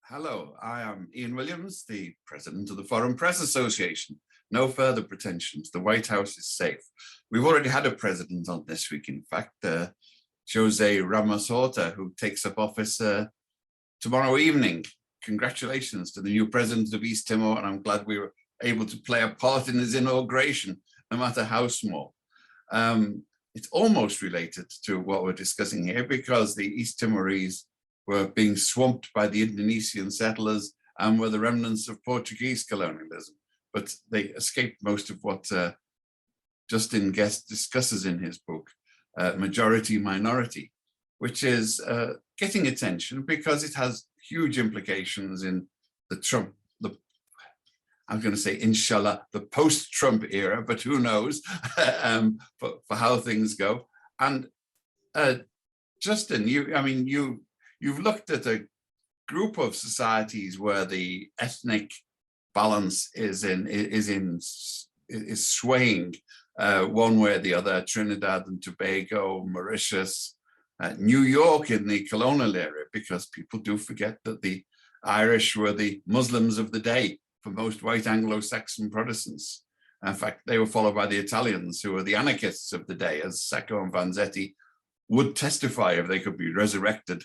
Hello, I am Ian Williams, the president of the Foreign Press Association. No further pretensions. The White House is safe. We've already had a president on this week, in fact, Jose Ramos Horta, who takes up office tomorrow evening. Congratulations to the new president of East Timor, and I'm glad we were able to play a part in his inauguration, no matter how small. It's almost related to what we're discussing here because the East Timorese were being swamped by the Indonesian settlers and were the remnants of Portuguese colonialism. But they escaped most of what Justin Gest discusses in his book, Majority Minority, which is getting attention because it has huge implications in I'm going to say, inshallah, the post-Trump era, but who knows for how things go. And Justin, you've looked at a group of societies where the ethnic balance is swaying one way or the other: Trinidad and Tobago, Mauritius, New York in the colonial era, because people do forget that the Irish were the Muslims of the day for most white Anglo-Saxon Protestants. In fact, they were followed by the Italians, who were the anarchists of the day, as Sacco and Vanzetti would testify if they could be resurrected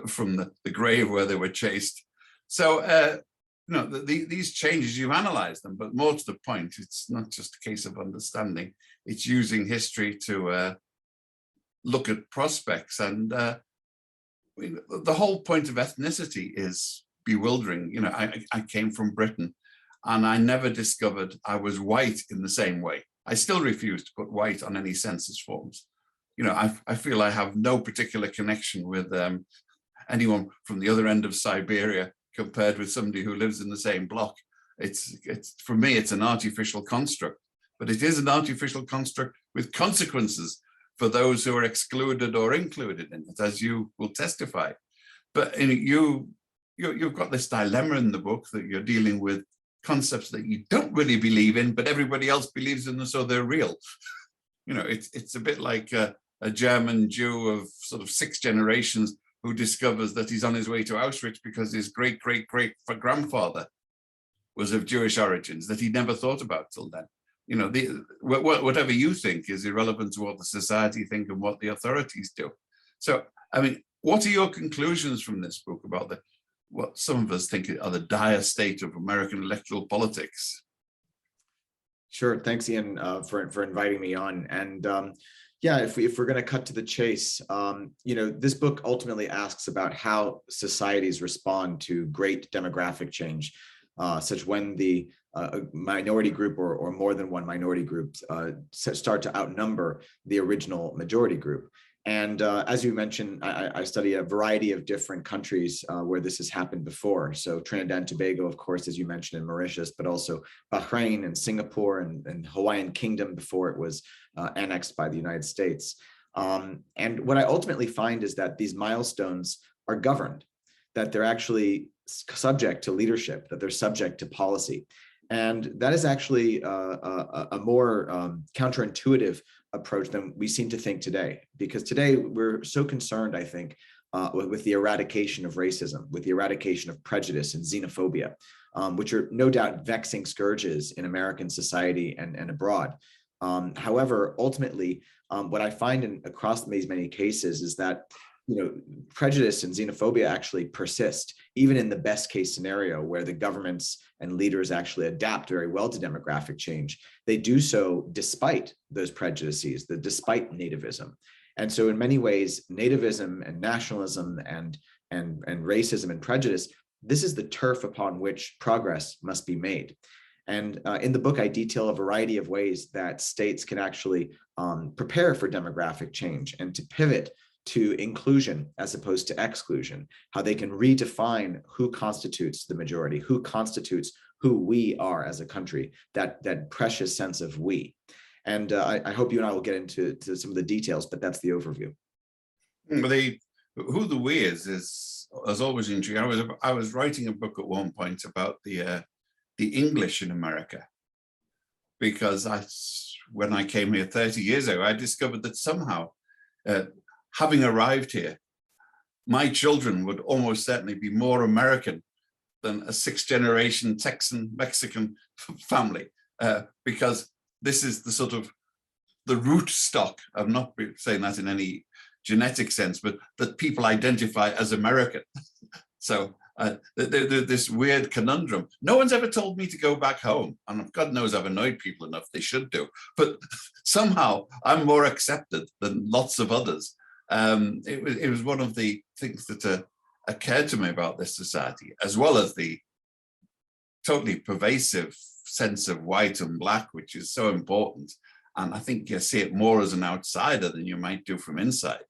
from the grave where they were chased. So, these changes, you've analyzed them, but more to the point, it's not just a case of understanding. It's using history to look at prospects. And the whole point of ethnicity is bewildering. I came from Britain and I never discovered I was white in the same way. I still refuse to put white on any census forms. I feel I have no particular connection with anyone from the other end of Siberia compared with somebody who lives in the same block. It's for me, it's an artificial construct, but it is an artificial construct with consequences for those who are excluded or included in it, as you will testify. But you've got this dilemma in the book that you're dealing with concepts that you don't really believe in, but everybody else believes in them, so they're real. It's a bit like a German Jew of sort of 6 generations who discovers that he's on his way to Auschwitz because his great-great-great-grandfather was of Jewish origins that he never thought about till then. Whatever you think is irrelevant to what the society think and what the authorities do. So, what are your conclusions from this book about what some of us think are the dire state of American electoral politics? Sure. Thanks, Ian, for inviting me on. And if we're going to cut to the chase, this book ultimately asks about how societies respond to great demographic change, such when the minority group or more than one minority group start to outnumber the original majority group. And as you mentioned, I study a variety of different countries where this has happened before. So Trinidad and Tobago, of course, as you mentioned, in Mauritius, but also Bahrain and Singapore and Hawaiian Kingdom before it was annexed by the United States. And what I ultimately find is that these milestones are governed, that they're actually subject to leadership, that they're subject to policy. And that is actually a more counterintuitive approach than we seem to think today, because today we're so concerned, I think, with the eradication of racism, with the eradication of prejudice and xenophobia, which are no doubt vexing scourges in American society and abroad. However, ultimately, what I find across these many cases is that prejudice and xenophobia actually persist, even in the best case scenario where the governments and leaders actually adapt very well to demographic change. They do so despite those prejudices, despite nativism. And so in many ways, nativism and nationalism and racism and prejudice, this is the turf upon which progress must be made. And in the book, I detail a variety of ways that states can actually prepare for demographic change and to pivot to inclusion as opposed to exclusion, how they can redefine who constitutes the majority, who constitutes who we are as a country, that precious sense of we. And I hope you and I will get into some of the details, but that's the overview. Who the we is always intriguing. I was writing a book at one point about the English in America, because when I came here 30 years ago, I discovered that somehow, having arrived here, my children would almost certainly be more American than a 6th-generation Texan Mexican family, because this is the sort of the root stock. I'm not saying that in any genetic sense, but that people identify as American. So this weird conundrum. No one's ever told me to go back home, and God knows I've annoyed people enough, they should do, but somehow I'm more accepted than lots of others. It was one of the things that occurred to me about this society, as well as the totally pervasive sense of white and black, which is so important. And I think you see it more as an outsider than you might do from inside.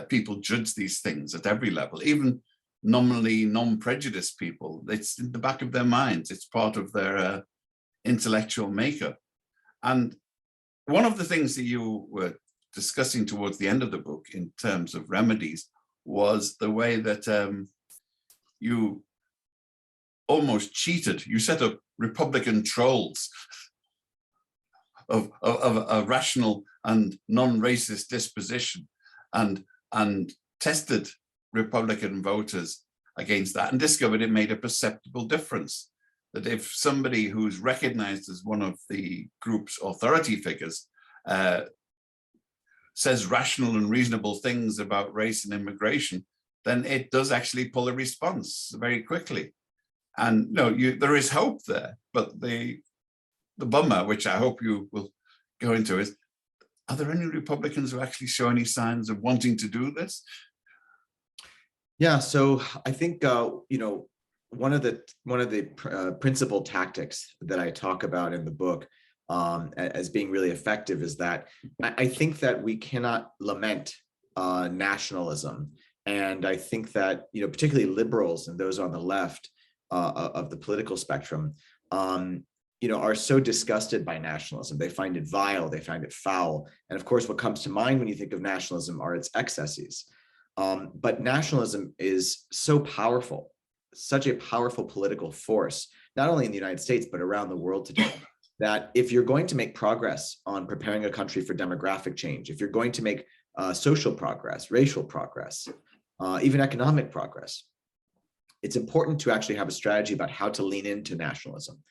People judge these things at every level, even nominally non-prejudiced people. It's in the back of their minds. It's part of their intellectual makeup. And one of the things that you were discussing towards the end of the book in terms of remedies was the way that you almost cheated. You set up Republican trolls of a rational and non-racist disposition, and tested Republican voters against that, and discovered it made a perceptible difference. That if somebody who's recognized as one of the group's authority figures says rational and reasonable things about race and immigration, then it does actually pull a response very quickly. And no, there is hope there, but the bummer, which I hope you will go into, is, are there any Republicans who actually show any signs of wanting to do this? Yeah, so I think one of the principal tactics that I talk about in the book as being really effective is that I think that we cannot lament nationalism, and I think that particularly liberals and those on the left of the political spectrum are so disgusted by nationalism. They find it vile, they find it foul, and of course what comes to mind when you think of nationalism are its excesses. But nationalism is so powerful, such a powerful political force, not only in the United States, but around the world today, that if you're going to make progress on preparing a country for demographic change, if you're going to make social progress, racial progress, even economic progress, it's important to actually have a strategy about how to lean into nationalism.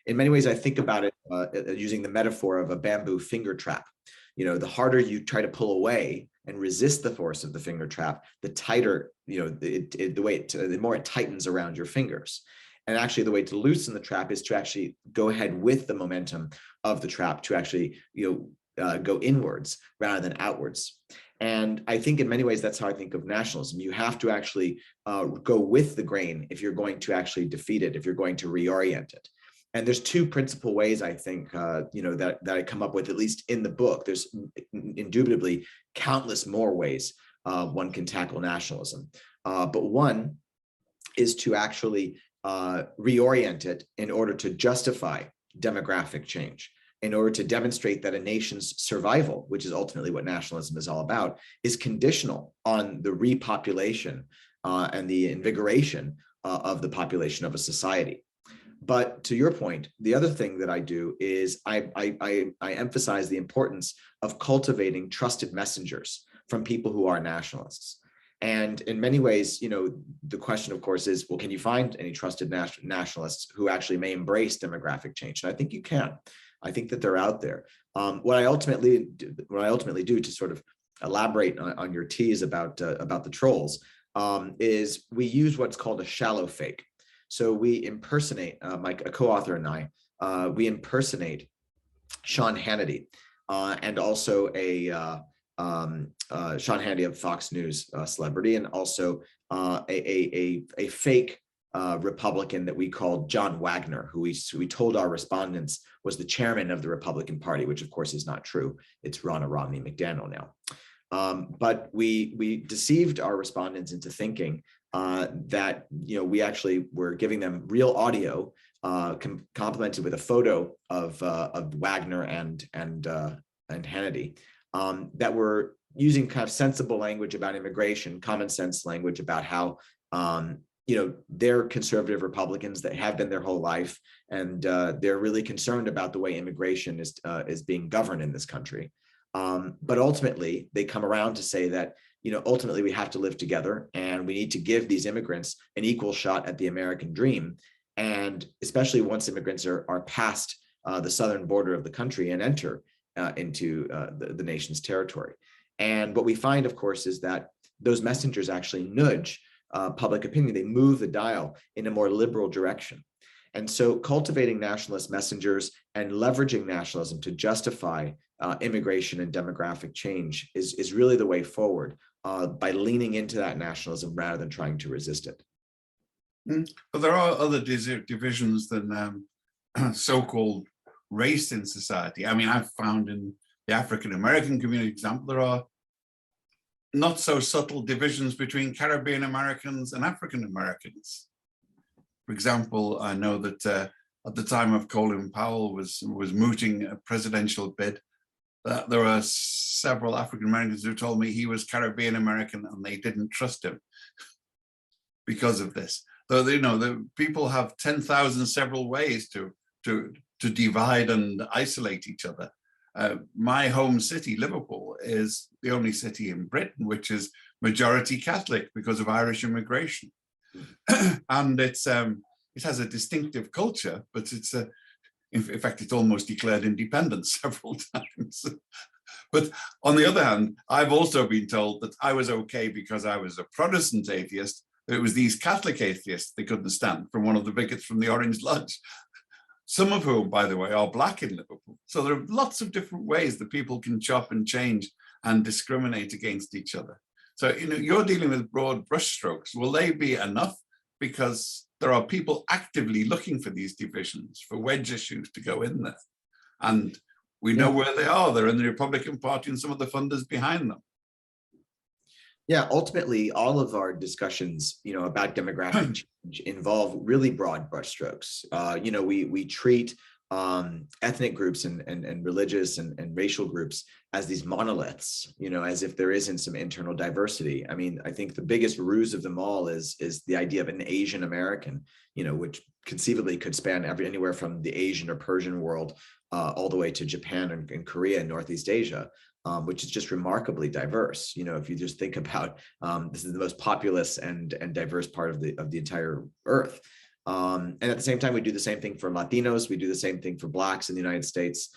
In many ways, I think about it using the metaphor of a bamboo finger trap. The harder you try to pull away and resist the force of the finger trap, the tighter, the more it tightens around your fingers. And actually the way to loosen the trap is to actually go ahead with the momentum of the trap to actually, go inwards rather than outwards. And I think in many ways, that's how I think of nationalism. You have to actually go with the grain if you're going to actually defeat it, if you're going to reorient it. And there's two principal ways, I think, that I come up with, at least in the book. There's indubitably countless more ways one can tackle nationalism. But one is to actually reorient it in order to justify demographic change, in order to demonstrate that a nation's survival, which is ultimately what nationalism is all about, is conditional on the repopulation and the invigoration of the population of a society. But to your point, the other thing that I do is I emphasize the importance of cultivating trusted messengers from people who are nationalists. And in many ways, the question, of course, is, well, can you find any trusted nationalists who actually may embrace demographic change? And I think you can. I think that they're out there. What I ultimately do to sort of elaborate on your tease about the trolls is we use what's called a shallow fake. So we impersonate, a co-author and I, we impersonate Sean Hannity and also Sean Hannity of Fox News celebrity, and also a fake Republican that we called John Wagner, who we told our respondents was the chairman of the Republican Party, which of course is not true. It's Ronna Romney McDaniel now. But we deceived our respondents into thinking that we actually were giving them real audio complemented with a photo of Wagner and Hannity that were using kind of sensible language about immigration, common sense language about how they're conservative Republicans that have been their whole life, and they're really concerned about the way immigration is being governed in this country. But ultimately, they come around to say that ultimately we have to live together, and we need to give these immigrants an equal shot at the American dream. And especially once immigrants are past the southern border of the country and enter into the nation's territory. And what we find, of course, is that those messengers actually nudge public opinion. They move the dial in a more liberal direction. And so cultivating nationalist messengers and leveraging nationalism to justify immigration and demographic change is really the way forward, by leaning into that nationalism rather than trying to resist it. But there are other divisions than so-called race in society. I mean, I've found in the African-American community example, there are not so subtle divisions between Caribbean Americans and African Americans. For example, I know that at the time of Colin Powell was mooting a presidential bid, there were several African Americans who told me he was Caribbean American and they didn't trust him because of this. Though the people have 10,000 several ways to divide and isolate each other. My home city, Liverpool, is the only city in Britain which is majority Catholic because of Irish immigration. And it has a distinctive culture, but in fact, it's almost declared independence several times. But on the other hand, I've also been told that I was okay because I was a Protestant atheist. It was these Catholic atheists they couldn't stand, from one of the bigots from the Orange Lodge, some of whom, by the way, are black in Liverpool. So there are lots of different ways that people can chop and change and discriminate against each other. So, you're dealing with broad brushstrokes. Will they be enough? Because there are people actively looking for these divisions, for wedge issues to go in there. And we know where they are. They're in the Republican Party and some of the funders behind them. Yeah, ultimately, all of our discussions, about demographic change involve really broad brushstrokes. We treat ethnic groups and religious and racial groups as these monoliths, as if there isn't some internal diversity. I mean, I think the biggest ruse of them all is the idea of an Asian American, which conceivably could span anywhere from the Asian or Persian world all the way to Japan and Korea and Northeast Asia. Which is just remarkably diverse. If you just think about this is the most populous and diverse part of the entire earth. And at the same time, we do the same thing for Latinos. We do the same thing for Blacks in the United States,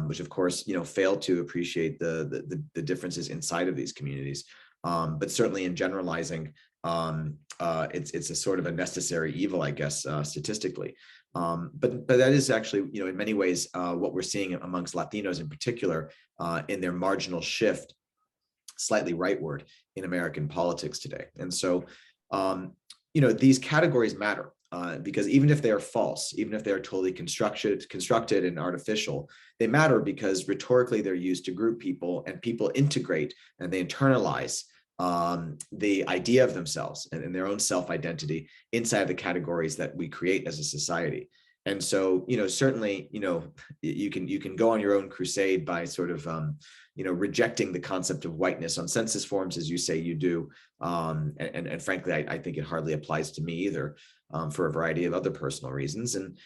which of course, fail to appreciate the differences inside of these communities. But certainly in generalizing, it's a sort of a necessary evil, I guess, statistically. But that is actually, in many ways, what we're seeing amongst Latinos in particular, in their marginal shift, slightly rightward in American politics today. And so, these categories matter because even if they are false, even if they are totally constructed and artificial, they matter because rhetorically they're used to group people, and people integrate and they internalize the idea of themselves and their own self-identity inside of the categories that we create as a society. And so, certainly, you can go on your own crusade by sort of, rejecting the concept of whiteness on census forms, as you say you do. And frankly, I think it hardly applies to me either, for a variety of other personal reasons. And,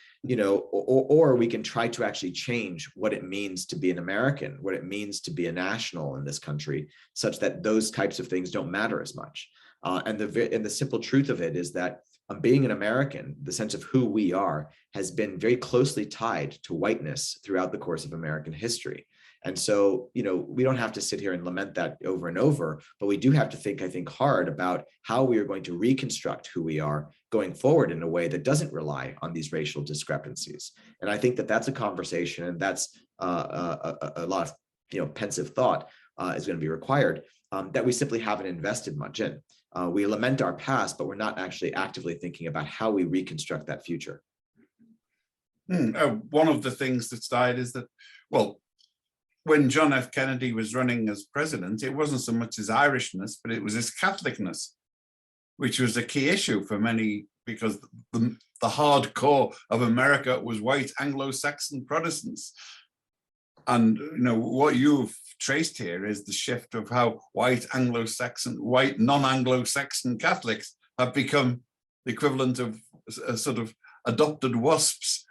or we can try to actually change what it means to be an American, what it means to be a national in this country, such that those types of things don't matter as much. And the simple truth of it is that being an American, the sense of who we are, has been very closely tied to whiteness throughout the course of American history. And so, we don't have to sit here and lament that over and over, but we do have to think, I think, hard about how we are going to reconstruct who we are going forward in a way that doesn't rely on these racial discrepancies. And I think that that's a conversation, and that's a lot of, pensive thought is going to be required, that we simply haven't invested much in. We lament our past, but we're not actually actively thinking about how we reconstruct that future. One of the things that's died is that, well, when John F. Kennedy was running as president, it wasn't so much his Irishness, but it was his Catholicness, which was a key issue for many, because the hardcore of America was white Anglo-Saxon Protestants. And what you've traced here is the shift of how white non-Anglo-Saxon Catholics have become the equivalent of sort of adopted WASPs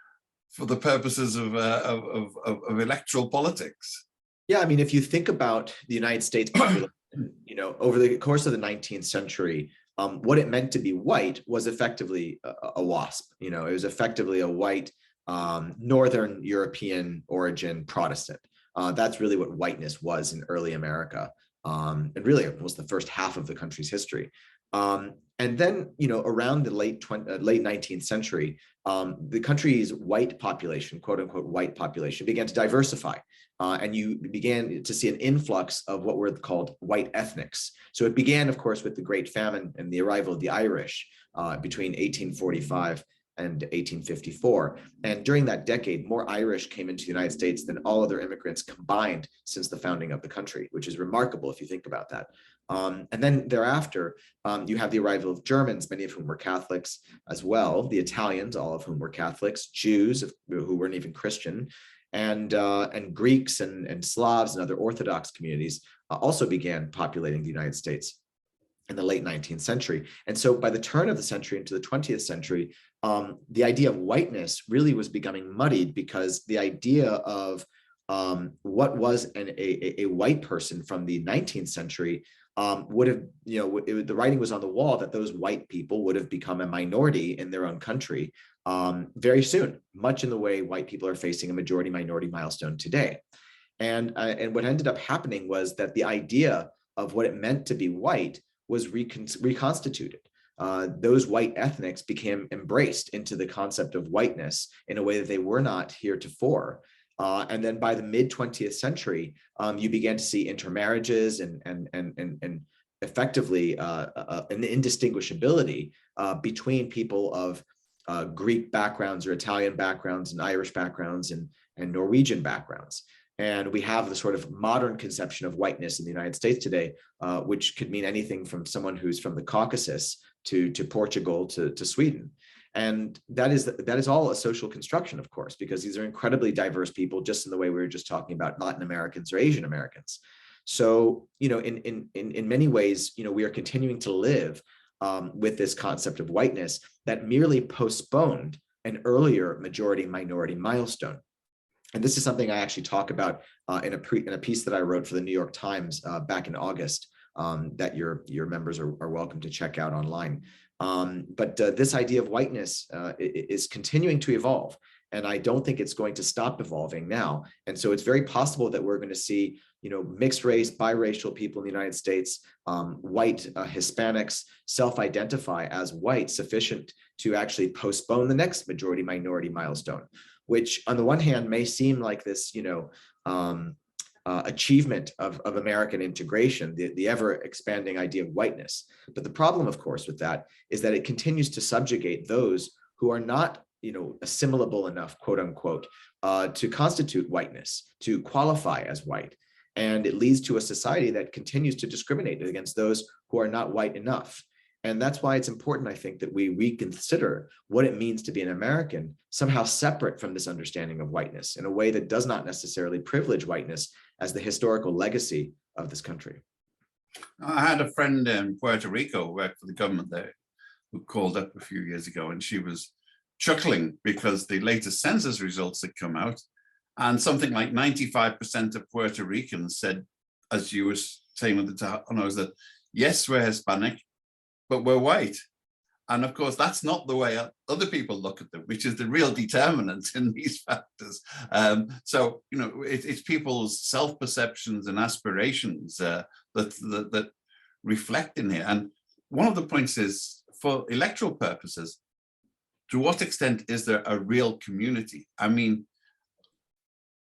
for the purposes of electoral politics. Yeah, I mean, if you think about the United States population, over the course of the 19th century, what it meant to be white was effectively a WASP. It was effectively a white Northern European origin Protestant. That's really what whiteness was in early America, and really it was the first half of the country's history. And then, around the late 19th century, the country's white population, quote unquote, white population, began to diversify. And you began to see an influx of what were called white ethnics. So it began, of course, with the Great Famine and the arrival of the Irish between 1845 and 1854. And during that decade, more Irish came into the United States than all other immigrants combined since the founding of the country, which is remarkable if you think about that. And then thereafter, you have the arrival of Germans, many of whom were Catholics as well, the Italians, all of whom were Catholics, Jews who weren't even Christian, and Greeks and Slavs and other Orthodox communities also began populating the United States in the late 19th century. And so by the turn of the century into the 20th century, the idea of whiteness really was becoming muddied, because the idea of what was a white person from the 19th century would have, the writing was on the wall that those white people would have become a minority in their own country very soon, much in the way white people are facing a majority minority milestone today. And what ended up happening was that the idea of what it meant to be white was reconstituted. Those white ethnics became embraced into the concept of whiteness in a way that they were not heretofore. And then by the mid 20th century, you began to see intermarriages and effectively an indistinguishability between people of Greek backgrounds or Italian backgrounds and Irish backgrounds and Norwegian backgrounds. And we have the sort of modern conception of whiteness in the United States today, which could mean anything from someone who's from the Caucasus to Portugal to Sweden. And that is all a social construction, of course, because these are incredibly diverse people, just in the way we were just talking about Latin Americans or Asian Americans. So, in many ways, we are continuing to live with this concept of whiteness that merely postponed an earlier majority minority milestone. And this is something I actually talk about in a piece that I wrote for the New York Times back in August that your members are welcome to check out online. But this idea of whiteness is continuing to evolve, and I don't think it's going to stop evolving now. And so it's very possible that we're going to see, mixed race, biracial people in the United States, white Hispanics self-identify as white sufficient to actually postpone the next majority minority milestone, which on the one hand may seem like this, achievement of American integration, the ever expanding idea of whiteness. But the problem, of course, with that is that it continues to subjugate those who are not, assimilable enough, quote unquote, to constitute whiteness, to qualify as white. And it leads to a society that continues to discriminate against those who are not white enough. And that's why it's important, I think, that we reconsider what it means to be an American, somehow separate from this understanding of whiteness in a way that does not necessarily privilege whiteness as the historical legacy of this country. I had a friend in Puerto Rico who worked for the government there who called up a few years ago, and she was chuckling because the latest census results had come out, and something like 95% of Puerto Ricans said, as you were saying at the time, that yes, we're Hispanic, but we're white. And of course, that's not the way other people look at them, which is the real determinant in these factors. So, it's people's self-perceptions and aspirations that reflect in here. And one of the points is, for electoral purposes, to what extent is there a real community? I mean,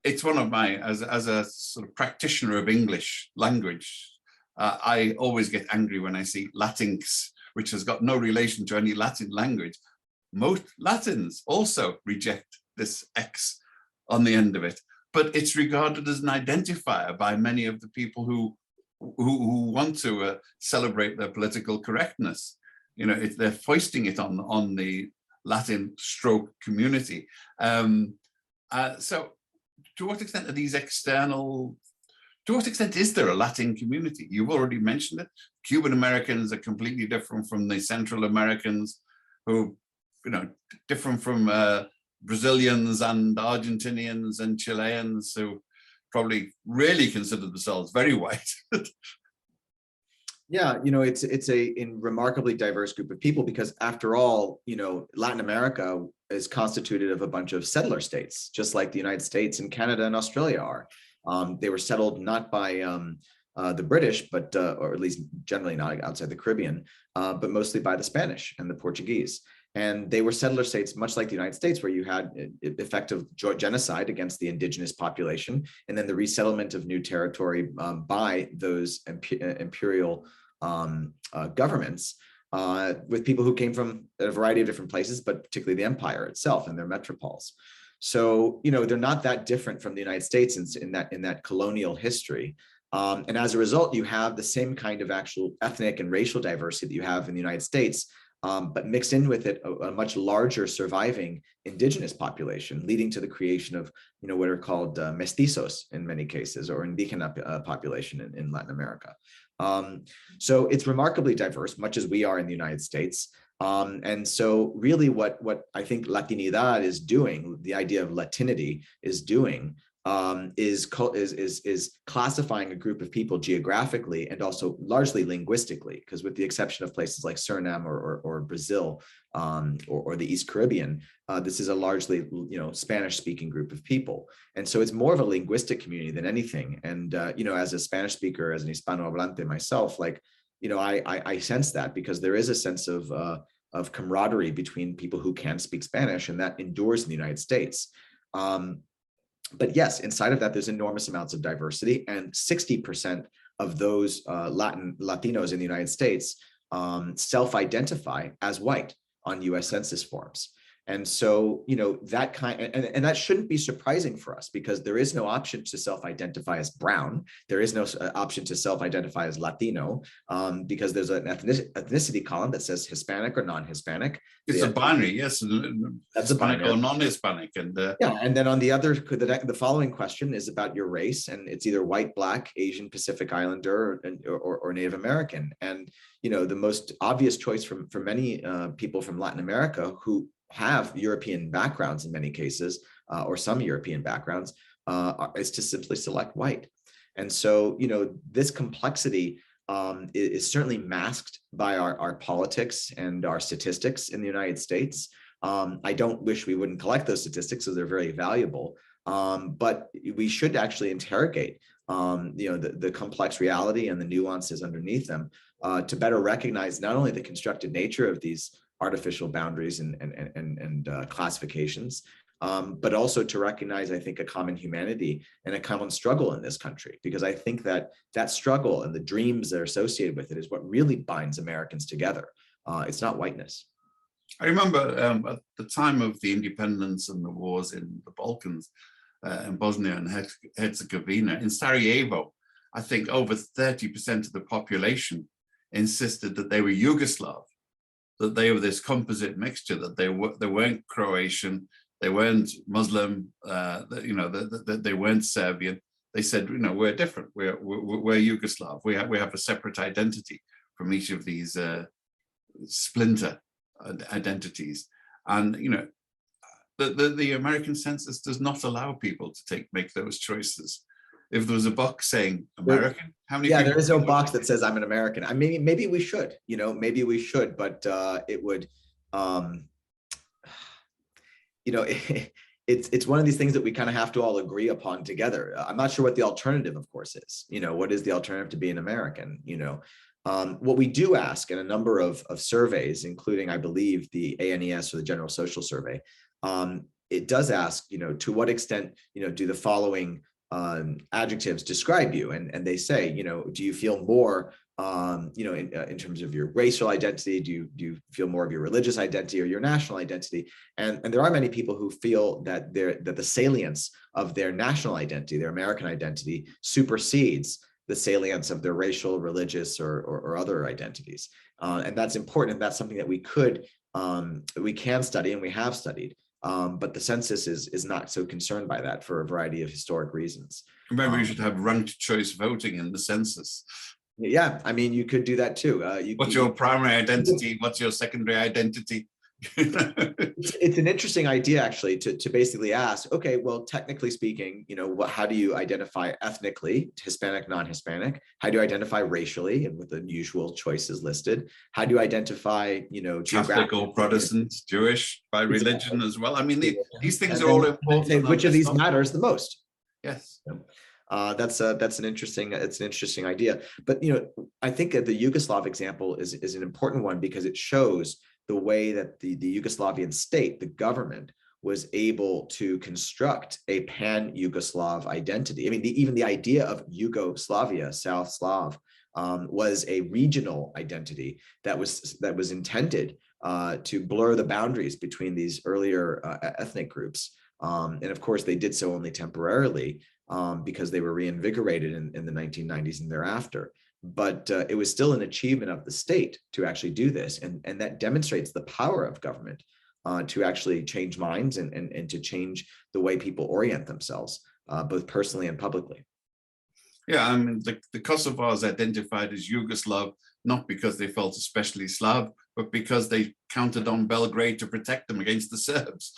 it's one of my, as a sort of practitioner of English language, I always get angry when I see Latinx, which has got no relation to any Latin language. Most Latins also reject this X on the end of it, but it's regarded as an identifier by many of the people who want to celebrate their political correctness. They're foisting it on the Latin stroke community. So to what extent are these external, to what extent is there a Latin community? You've already mentioned it. Cuban Americans are completely different from the Central Americans, who, different from Brazilians and Argentinians and Chileans, who probably really consider themselves very white. Yeah, it's a remarkably diverse group of people because after all, Latin America is constituted of a bunch of settler states, just like the United States and Canada and Australia are. They were settled not by the British, but or at least generally not outside the Caribbean, but mostly by the Spanish and the Portuguese. And they were settler states, much like the United States, where you had effective genocide against the indigenous population, and then the resettlement of new territory by those imperial governments with people who came from a variety of different places, but particularly the empire itself and their metropoles. So, they're not that different from the United States in that colonial history. And as a result, you have the same kind of actual ethnic and racial diversity that you have in the United States, but mixed in with it a much larger surviving indigenous population, leading to the creation of what are called mestizos in many cases, or indígena population in Latin America. So it's remarkably diverse, much as we are in the United States. And so really what I think Latinidad is doing, the idea of Latinity is doing, is classifying a group of people geographically and also largely linguistically, because with the exception of places like Suriname or Brazil or the East Caribbean, this is a largely Spanish-speaking group of people, and so it's more of a linguistic community than anything. And as a Spanish speaker, as an Hispanohablante myself, I sense that because there is a sense of camaraderie between people who can speak Spanish, and that endures in the United States. But yes, inside of that, there's enormous amounts of diversity, and 60% of those Latinos in the United States self-identify as white on US Census forms. And so, that and that shouldn't be surprising for us, because there is no option to self-identify as brown. There is no option to self-identify as Latino, because there's an ethnicity column that says Hispanic or non-Hispanic. It's a binary, yes. That's Hispanic a binary. or non-Hispanic. And yeah, and then on the other, the following question is about your race, and it's either white, black, Asian, Pacific Islander, or Native American. And the most obvious choice for many people from Latin America who have European backgrounds in many cases, or some European backgrounds, is to simply select white. And so, this complexity is certainly masked by our politics and our statistics in the United States. I don't wish we wouldn't collect those statistics, so they're very valuable. But we should actually interrogate, the complex reality and the nuances underneath them, to better recognize not only the constructed nature of these artificial boundaries and classifications, but also to recognize, I think, a common humanity and a common struggle in this country, because I think that struggle and the dreams that are associated with it is what really binds Americans together. It's not whiteness. I remember at the time of the independence and the wars in the Balkans, in Bosnia and Herzegovina, in Sarajevo, I think over 30% of the population insisted that they were Yugoslav, that they were this composite mixture, that they weren't Croatian, they weren't Muslim, that they weren't Serbian. They said, we're different. We're Yugoslav. We have a separate identity from each of these splinter identities. And the American census does not allow people to make those choices. If there was a box saying American, how many? Yeah, there is no box that says I'm an American. I mean, maybe we should, maybe we should, but it would, it's one of these things that we kind of have to all agree upon together. I'm not sure what the alternative, of course, is. What is the alternative to being American? What we do ask in a number of surveys, including, I believe, the ANES, or the General Social Survey, it does ask, to what extent, do the following adjectives describe you, and they say, do you feel more, in terms of your racial identity? Do you feel more of your religious identity or your national identity? And there are many people who feel that the salience of their national identity, their American identity, supersedes the salience of their racial, religious, or other identities, and that's important. And that's something that we can study, and we have studied. But the census is not so concerned by that for a variety of historic reasons. Maybe we should have ranked choice voting in the census. Yeah, I mean, you could do that too. What's your primary identity? What's your secondary identity? It's an interesting idea, actually, to basically ask, okay, well, technically speaking, how do you identify ethnically, Hispanic, non-Hispanic? How do you identify racially, and with the usual choices listed? How do you identify, Catholic or Protestant, Jewish, by religion as well? I mean, these things are all important. Say, which of these matters the most? Yes. That's an interesting idea. But I think that the Yugoslav example is an important one, because it shows the way that the Yugoslavian state, the government, was able to construct a pan-Yugoslav identity. I mean, even the idea of Yugoslavia, South Slav, was a regional identity that was intended to blur the boundaries between these earlier ethnic groups. And of course, they did so only temporarily, because they were reinvigorated in the 1990s and thereafter. But it was still an achievement of the state to actually do this. And that demonstrates the power of government to actually change minds and to change the way people orient themselves, both personally and publicly. Yeah, I mean, the Kosovars identified as Yugoslav, not because they felt especially Slav, but because they counted on Belgrade to protect them against the Serbs.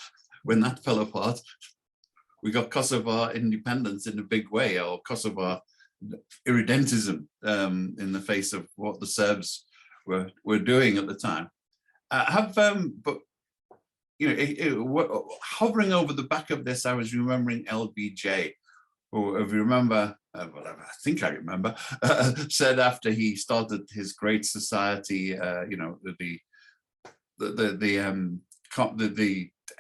When that fell apart, we got Kosovar independence in a big way, or Kosovar irredentism in the face of what the Serbs were doing at the time. But hovering over the back of this, I was remembering LBJ, who, if you remember, I think I remember, said after he started his Great Society, the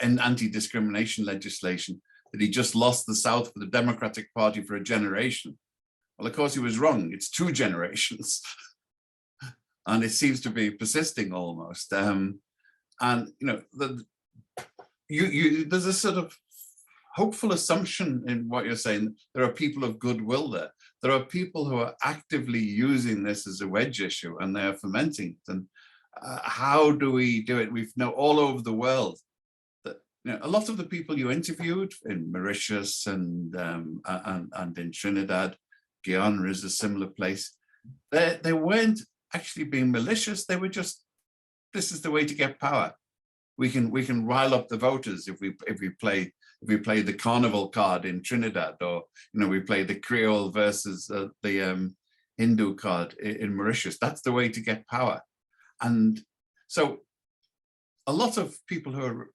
anti-discrimination legislation, that he just lost the South for the Democratic Party for a generation. Well, of course, he was wrong. It's 2 generations. And it seems to be persisting almost. And, there's a sort of hopeful assumption in what you're saying. There are people of goodwill there. There are people who are actively using this as a wedge issue, and they are fermenting it. And how do we do it? We've know all over the world that a lot of the people you interviewed in Mauritius and in Trinidad, Guyana is a similar place. They weren't actually being malicious. They were just, this is the way to get power. We can rile up the voters if we play the carnival card in Trinidad, or we play the Creole versus the Hindu card in Mauritius. That's the way to get power. And so a lot of people who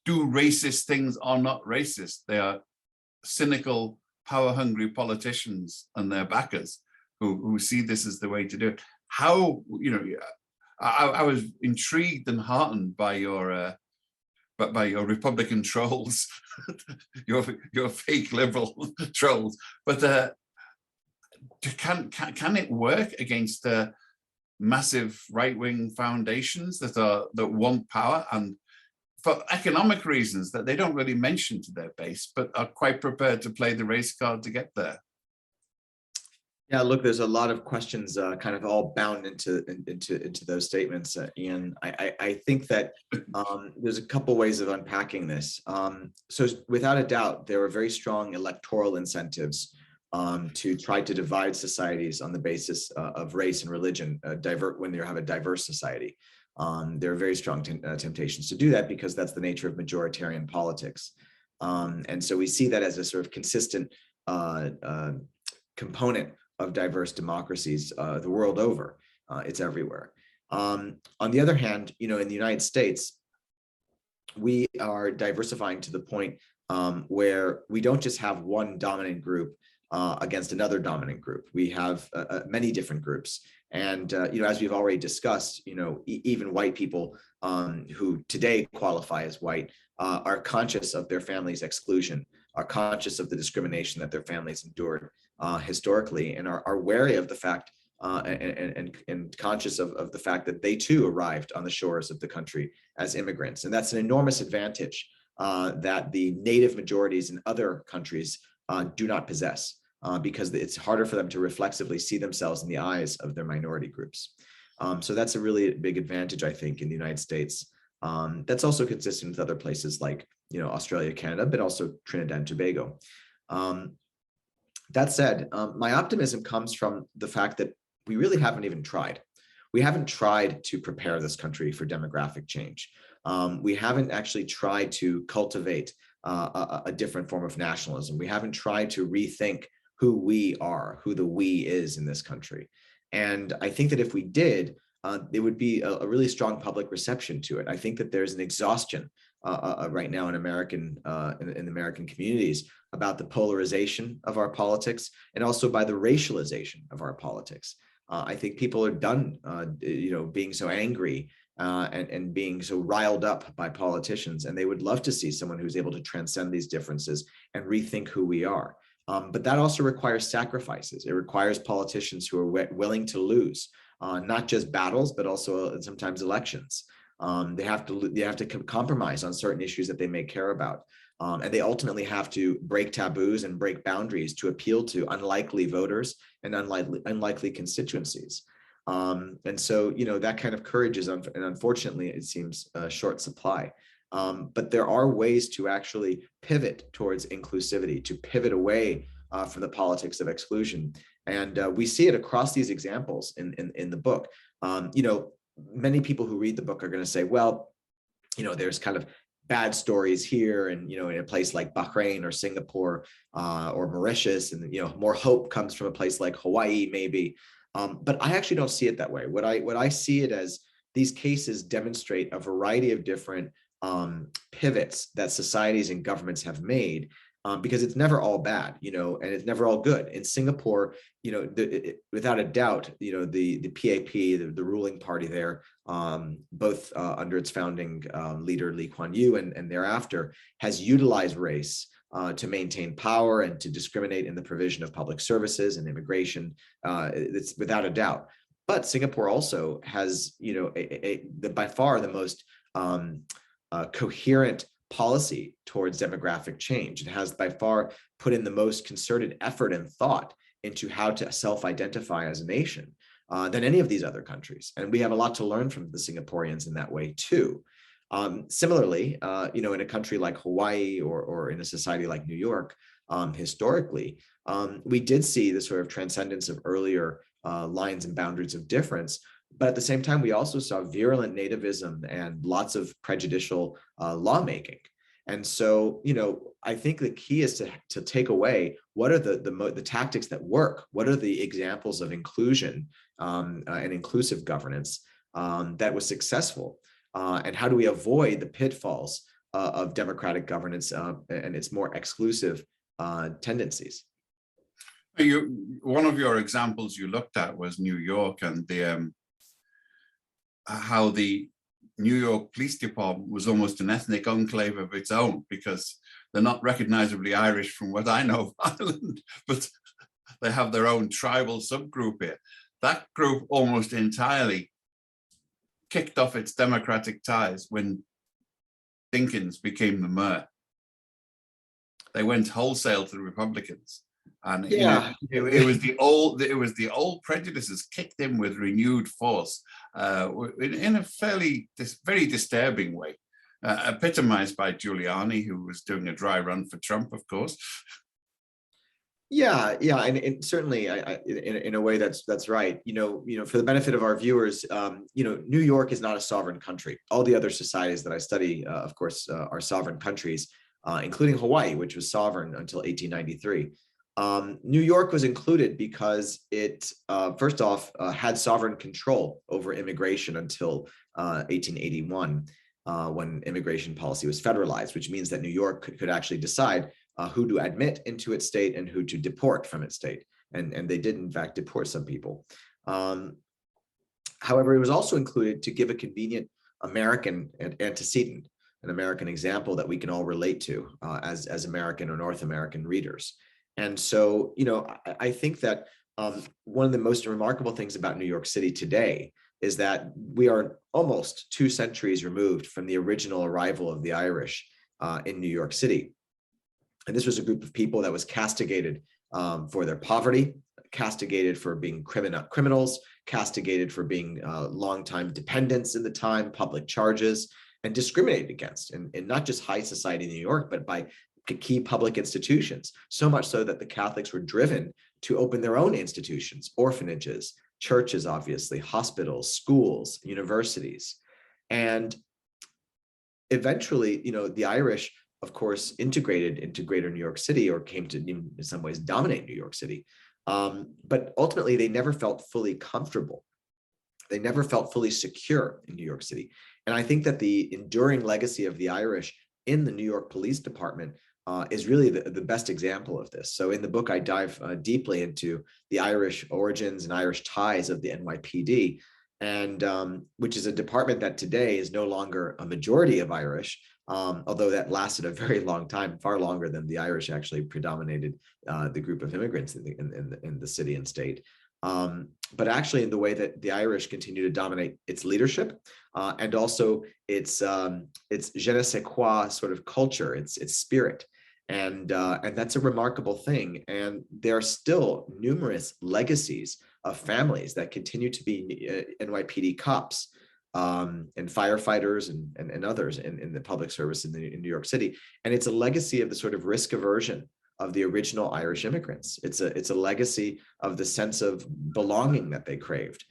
do racist things are not racist. They are cynical, power-hungry politicians and their backers who see this as the way to do it. How, I was intrigued and heartened by your Republican trolls, your fake liberal trolls. But can it work against massive right-wing foundations that want power, and for economic reasons that they don't really mention to their base, but are quite prepared to play the race card to get there? Yeah, look, there's a lot of questions kind of all bound into those statements, Ian. I think that there's a couple ways of unpacking this. So without a doubt, there are very strong electoral incentives to try to divide societies on the basis of race and religion, when you have a diverse society. There are very strong temptations to do that, because that's the nature of majoritarian politics. And so we see that as a sort of consistent component of diverse democracies the world over. It's everywhere. On the other hand, in the United States, we are diversifying to the point where we don't just have one dominant group against another dominant group. We have many different groups. And, as we've already discussed, even white people who today qualify as white are conscious of their family's exclusion, are conscious of the discrimination that their families endured historically, and are wary of the fact and conscious of the fact that they too arrived on the shores of the country as immigrants. And that's an enormous advantage that the native majorities in other countries do not possess, because it's harder for them to reflexively see themselves in the eyes of their minority groups. So that's a really big advantage, I think, in the United States. That's also consistent with other places like, Australia, Canada, but also Trinidad and Tobago. That said, my optimism comes from the fact that we really haven't even tried. we haven't tried to prepare this country for demographic change. We haven't actually tried to cultivate a different form of nationalism. We haven't tried to rethink who we are, who the we is in this country. And I think that if we did, there would be a really strong public reception to it. I think that there's an exhaustion right now in American communities about the polarization of our politics, and also by the racialization of our politics. I think people are done, being so angry and being so riled up by politicians, and they would love to see someone who's able to transcend these differences and rethink who we are. But that also requires sacrifices. It requires politicians who are willing to lose, not just battles, but also sometimes elections. They have to compromise on certain issues that they may care about. And they ultimately have to break taboos and break boundaries to appeal to unlikely voters and unlikely constituencies. And so, that kind of courage is, and unfortunately, it seems short supply. But there are ways to actually pivot towards inclusivity, to pivot away from the politics of exclusion. And we see it across these examples in the book. Many people who read the book are going to say, well, there's kind of bad stories here, and in a place like Bahrain or Singapore or Mauritius, and more hope comes from a place like Hawaii, maybe. But I actually don't see it that way. What I see it as, these cases demonstrate a variety of different pivots that societies and governments have made, because it's never all bad, and it's never all good. In Singapore, without a doubt, the PAP, the ruling party there, both under its founding leader Lee Kuan Yew and thereafter, has utilized race to maintain power and to discriminate in the provision of public services and immigration. It's without a doubt. But Singapore also has, by far the most coherent policy towards demographic change. It has by far put in the most concerted effort and thought into how to self-identify as a nation than any of these other countries. And we have a lot to learn from the Singaporeans in that way too. Similarly, in a country like Hawaii or in a society like New York, historically, we did see the sort of transcendence of earlier lines and boundaries of difference. But at the same time, we also saw virulent nativism and lots of prejudicial lawmaking. And so, I think the key is to take away what are the tactics that work, what are the examples of inclusion and inclusive governance that was successful, and how do we avoid the pitfalls of democratic governance and its more exclusive tendencies. One of your examples you looked at was New York, and how the New York Police Department was almost an ethnic enclave of its own, because they're not recognizably Irish from what I know of Ireland, but they have their own tribal subgroup here. That group almost entirely kicked off its democratic ties when Dinkins became the mayor. They went wholesale to the Republicans. And yeah, it was the old prejudices kicked in with renewed force in a very disturbing way, epitomized by Giuliani, who was doing a dry run for Trump, of course. Yeah, and certainly, in a way that's right. For the benefit of our viewers, New York is not a sovereign country. All the other societies that I study, of course, are sovereign countries, including Hawaii, which was sovereign until 1893. New York was included because it, first off, had sovereign control over immigration until 1881, when immigration policy was federalized, which means that New York could actually decide who to admit into its state and who to deport from its state. And they did, in fact, deport some people. However, it was also included to give a convenient American antecedent, an American example that we can all relate to as American or North American readers. And so, I think that one of the most remarkable things about New York City today is that we are almost 2 centuries removed from the original arrival of the Irish in New York City. And this was a group of people that was castigated for their poverty, castigated for being criminals, castigated for being longtime dependents in the time, public charges, and discriminated against, and not just high society in New York, but by key public institutions, so much so that the Catholics were driven to open their own institutions, orphanages, churches, obviously, hospitals, schools, universities. And eventually, the Irish, of course, integrated into greater New York City, or came to, in some ways, dominate New York City. But ultimately, they never felt fully comfortable. They never felt fully secure in New York City. And I think that the enduring legacy of the Irish in the New York Police Department is really the best example of this. So in the book, I dive deeply into the Irish origins and Irish ties of the NYPD, and which is a department that today is no longer a majority of Irish, although that lasted a very long time, far longer than the Irish actually predominated the group of immigrants in the city and state. But actually in the way that the Irish continue to dominate its leadership and also its je ne sais quoi sort of culture, its spirit. And that's a remarkable thing. And there are still numerous legacies of families that continue to be NYPD cops and firefighters and others in the public service in New York City. And it's a legacy of the sort of risk aversion of the original Irish immigrants. It's a legacy of the sense of belonging that they craved.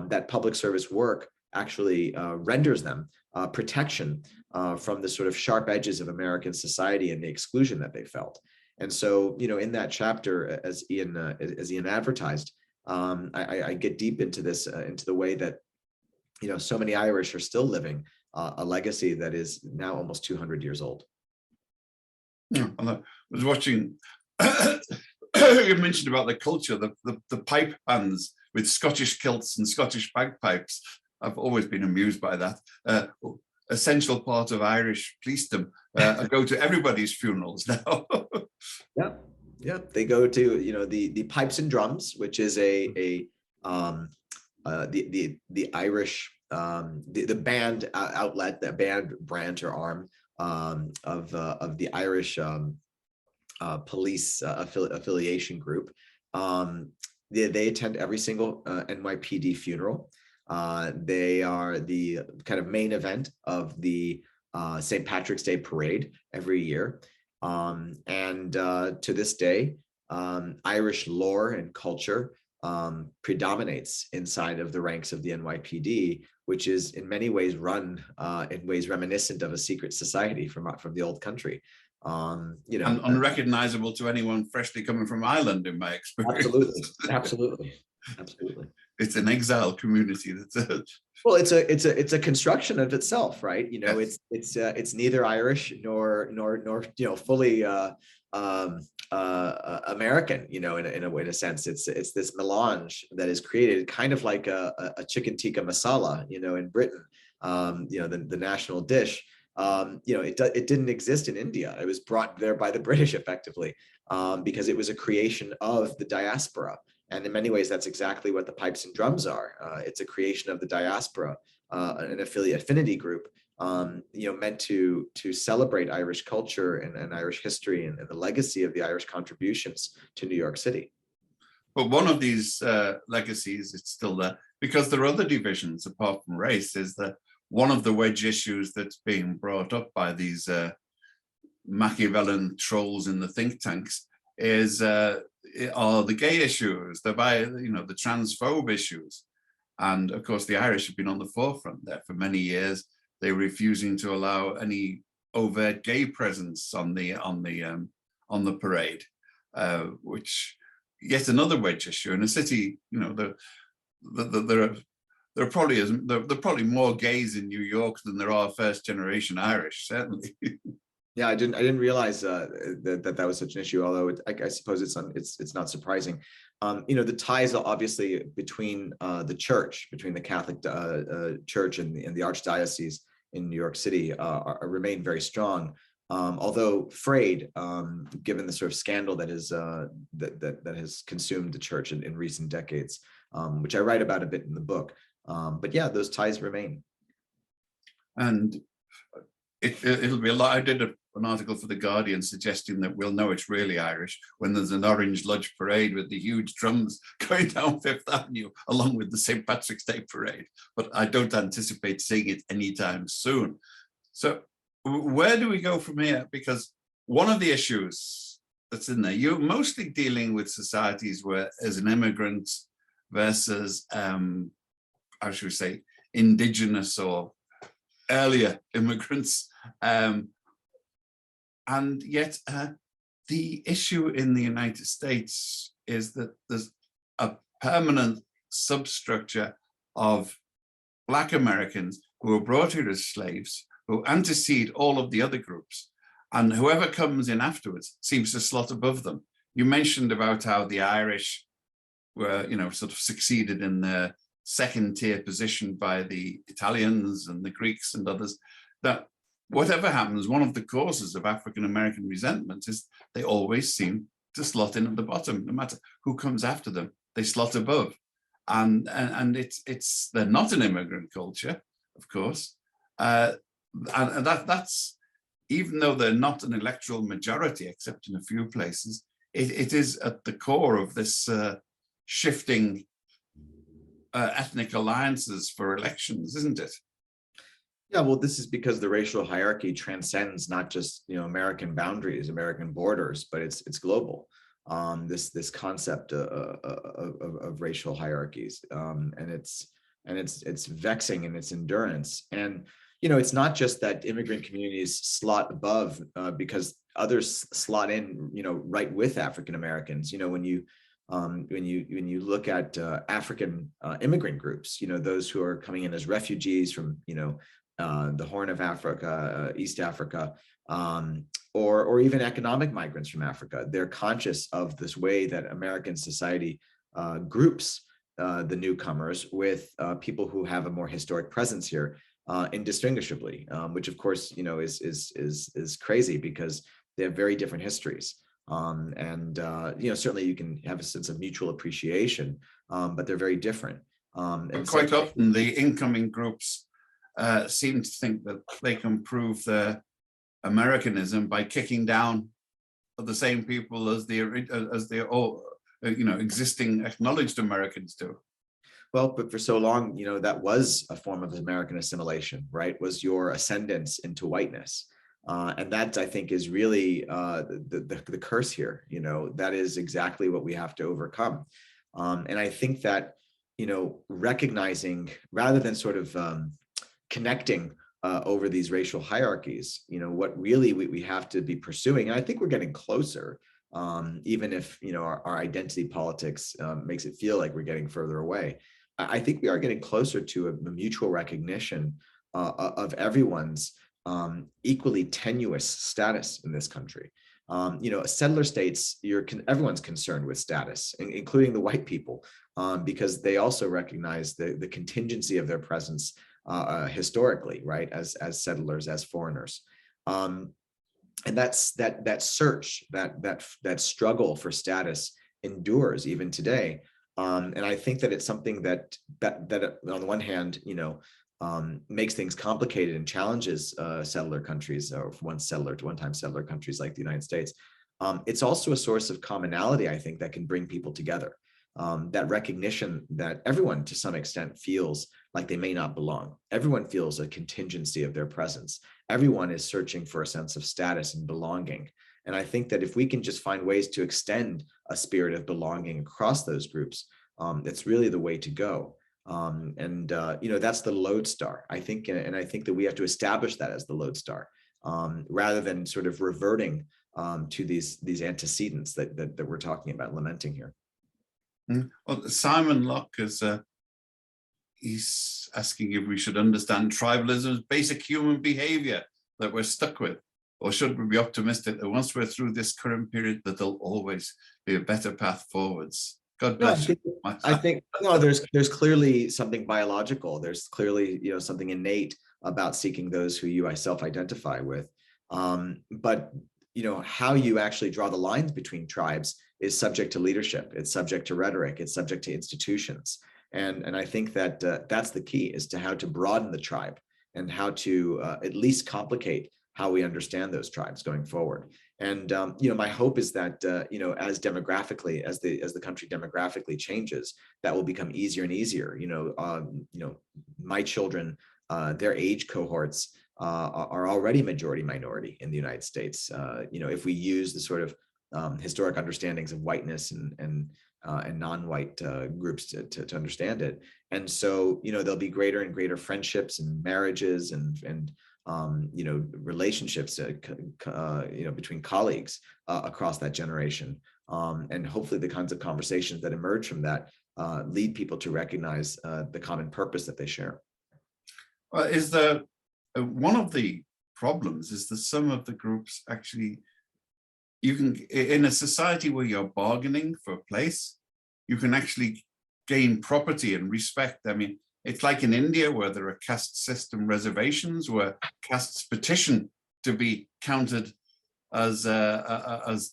That public service work actually renders them protection from the sort of sharp edges of American society and the exclusion that they felt. And so, in that chapter, as Ian advertised, I get deep into this, into the way that, so many Irish are still living a legacy that is now almost 200 years old. Yeah, I was watching, you mentioned about the culture, the pipe bands with Scottish kilts and Scottish bagpipes. I've always been amused by that. Essential part of Irish policedom. I go to everybody's funerals now. Yeah, they go to the pipes and drums, which is the Irish the band outlet, the band branch or arm of the Irish police affiliation group. They attend every single NYPD funeral. They are the kind of main event of the St. Patrick's Day parade every year. And to this day, Irish lore and culture predominates inside of the ranks of the NYPD, which is in many ways run in ways reminiscent of a secret society from the old country. And unrecognizable to anyone freshly coming from Ireland, in my experience. Absolutely. It's an exile community. Well, it's a construction of itself, right? Yes. It's neither Irish nor fully American, in a sense. It's this melange that is created, kind of like a chicken tikka masala, in Britain, the national dish. It didn't exist in India. It was brought there by the British effectively, because it was a creation of the diaspora. And in many ways, that's exactly what the pipes and drums are. It's a creation of the diaspora, an affinity group, meant to celebrate Irish culture and Irish history and the legacy of the Irish contributions to New York City. But one of these legacies, it's still there, because there are other divisions apart from race, is that one of the wedge issues that's being brought up by these Machiavellian trolls in the think tanks are the gay issues, the transphobe issues. And of course, the Irish have been on the forefront there for many years. They were refusing to allow any overt gay presence on the parade, which yet another wedge issue in a city. There are probably more gays in New York than there are first generation Irish, certainly. Yeah, I didn't realize that was such an issue. Although I suppose it's not surprising. The ties obviously between the church, between the Catholic Church and the Archdiocese in New York City, remain very strong. Although frayed, given the sort of scandal that has consumed the church in recent decades, which I write about a bit in the book. But yeah, those ties remain. And it'll be a lot. I did an article for The Guardian suggesting that we'll know it's really Irish when there's an Orange Lodge parade with the huge drums going down Fifth Avenue along with the St. Patrick's Day parade. But I don't anticipate seeing it anytime soon. So where do we go from here? Because one of the issues that's in there, you're mostly dealing with societies where, as an immigrant, versus, how should we say, indigenous or earlier immigrants. And yet the issue in the United States is that there's a permanent substructure of Black Americans who were brought here as slaves, who antecede all of the other groups, and whoever comes in afterwards seems to slot above them. You mentioned about how the Irish were, sort of succeeded in their second tier position by the Italians and the Greeks and others. That whatever happens, one of the causes of African-American resentment is they always seem to slot in at the bottom. No matter who comes after them, they slot above. And it's they're not an immigrant culture, of course. And that's, even though they're not an electoral majority, except in a few places, it is at the core of this shifting ethnic alliances for elections, isn't it? Yeah, well, this is because the racial hierarchy transcends not just American boundaries, American borders, but it's global. This concept of racial hierarchies, and it's vexing in its endurance. And it's not just that immigrant communities slot above because others slot in, right with African Americans. When you look at African immigrant groups, those who are coming in as refugees from the Horn of Africa, East Africa, or even economic migrants from Africa, they're conscious of this way that American society groups the newcomers with people who have a more historic presence here indistinguishably, which of course is crazy because they have very different histories. Certainly you can have a sense of mutual appreciation, but they're very different. And quite often the incoming groups seem to think that they can prove their Americanism by kicking down the same people as the existing acknowledged Americans do. Well, but for so long, that was a form of American assimilation, right? Was your ascendance into whiteness. And that, I think, is really the curse here. That is exactly what we have to overcome. And I think that, recognizing, rather than sort of connecting over these racial hierarchies, what really we have to be pursuing, and I think we're getting closer, even if, our identity politics makes it feel like we're getting further away. I think we are getting closer to a mutual recognition of everyone's equally tenuous status in this country. Settler states, everyone's concerned with status, including the white people, because they also recognize the contingency of their presence historically, right, as settlers, as foreigners. And that's that search, that struggle for status endures even today. And I think that it's something that on the one hand, makes things complicated and challenges settler countries, or one-time settler countries like the United States. It's also a source of commonality, I think, that can bring people together. That recognition that everyone, to some extent, feels like they may not belong. Everyone feels a contingency of their presence. Everyone is searching for a sense of status and belonging. And I think that if we can just find ways to extend a spirit of belonging across those groups, that's really the way to go. That's the lodestar, I think, and I think that we have to establish that as the lodestar, rather than sort of reverting to these antecedents that we're talking about, lamenting here. Well, Simon Locke he's asking if we should understand tribalism as basic human behavior that we're stuck with, or should we be optimistic that once we're through this current period, that there'll always be a better path forwards? God bless you. I think no, there's clearly something biological. There's clearly something innate about seeking those who you self-identify with. But how you actually draw the lines between tribes is subject to leadership. It's subject to rhetoric. It's subject to institutions. And I think that that's the key, is to how to broaden the tribe and how to at least complicate how we understand those tribes going forward. And my hope is that as demographically, as the country demographically changes, that will become easier and easier. My children, their age cohorts are already majority minority in the United States. If we use the sort of historic understandings of whiteness and and non-white groups to understand it. And so, there'll be greater and greater friendships and marriages and relationships, between colleagues across that generation. And hopefully the kinds of conversations that emerge from that lead people to recognize the common purpose that they share. Is there one of the problems is that some of the groups actually, you can, in a society where you're bargaining for a place, you can actually gain property and respect. I mean, it's like in India where there are caste system reservations where castes petition to be counted as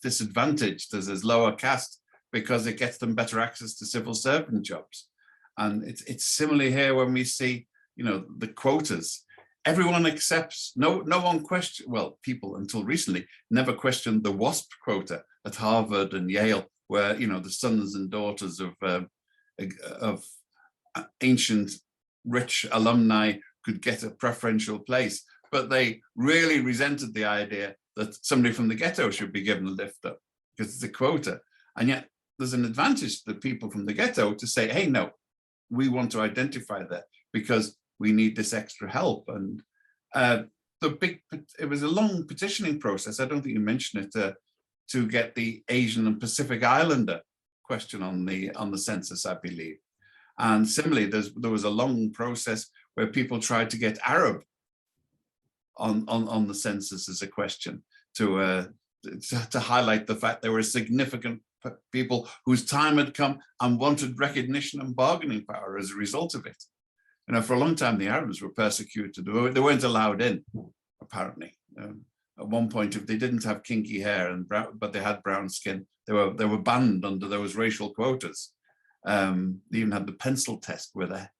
disadvantaged, as lower caste, because it gets them better access to civil servant jobs. And it's similar here when we see, the quotas. Everyone accepts, no one questions, well, people until recently never questioned the WASP quota at Harvard and Yale, where, the sons and daughters of ancient rich alumni could get a preferential place. But they really resented the idea that somebody from the ghetto should be given a lift up because it's a quota. And yet there's an advantage to the people from the ghetto to say, hey, no, we want to identify that because we need this extra help. And it was a long petitioning process. I don't think you mentioned it, to get the Asian and Pacific Islander question on the census, I believe. And similarly, there was a long process where people tried to get Arab on the census as a question to highlight the fact there were significant people whose time had come and wanted recognition and bargaining power as a result of it. For a long time, the Arabs were persecuted. They weren't allowed in, apparently. At one point, if they didn't have kinky hair but they had brown skin, they were banned under those racial quotas. They even had the pencil test where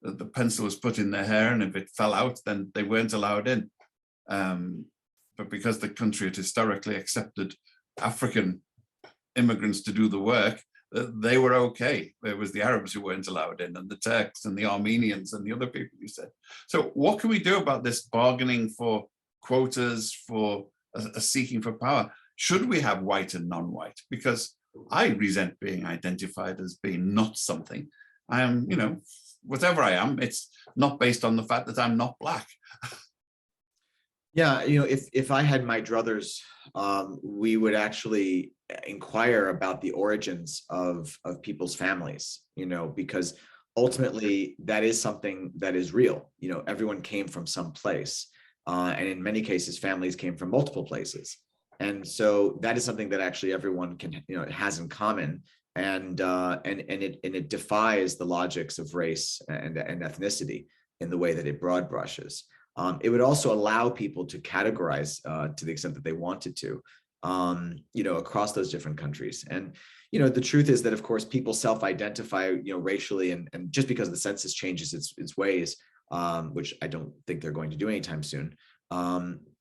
the pencil was put in their hair, and if it fell out, then they weren't allowed in. But because the country had historically accepted African immigrants to do the work, they were okay. It was the Arabs who weren't allowed in, and the Turks and the Armenians and the other people you said. So what can we do about this bargaining for quotas, for a seeking for power? Should we have white and non-white? Because I resent being identified as being not something. I am, whatever I am, it's not based on the fact that I'm not Black. Yeah, if I had my druthers, we would actually inquire about the origins of people's families, because ultimately that is something that is real. Everyone came from some place, and in many cases, families came from multiple places. And so that is something that actually everyone can, has in common, and it defies the logics of race and ethnicity in the way that it broad brushes. It would also allow people to categorize to the extent that they wanted to, across those different countries. And, the truth is that, of course, people self-identify, racially, and just because the census changes its ways, which I don't think they're going to do anytime soon.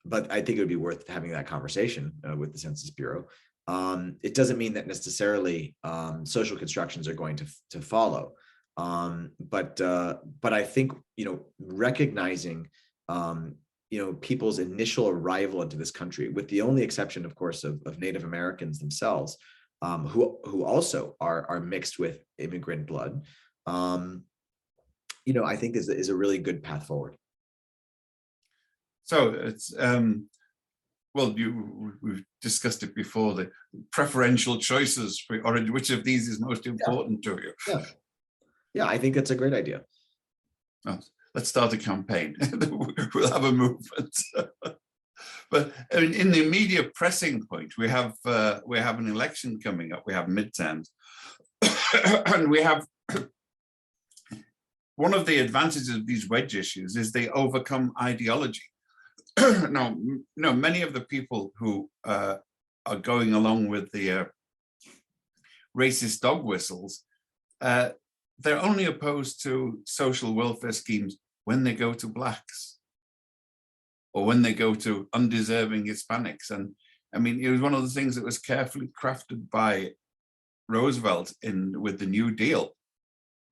But I think it would be worth having that conversation with the Census Bureau. It doesn't mean that necessarily social constructions are going to follow. But I think, recognizing people's initial arrival into this country, with the only exception, of course, of Native Americans themselves, who also are mixed with immigrant blood, I think is a really good path forward. So it's well, we've discussed it before, the preferential choices for origin. Which of these is most important to you? Yeah, I think that's a great idea. Oh, let's start a campaign. We'll have a movement. But I mean, in the immediate pressing point, we have an election coming up. We have midterms, and we have one of the advantages of these wedge issues is they overcome ideology. Now, many of the people who are going along with the racist dog whistles, they're only opposed to social welfare schemes when they go to Blacks or when they go to undeserving Hispanics. And I mean, it was one of the things that was carefully crafted by Roosevelt with the New Deal,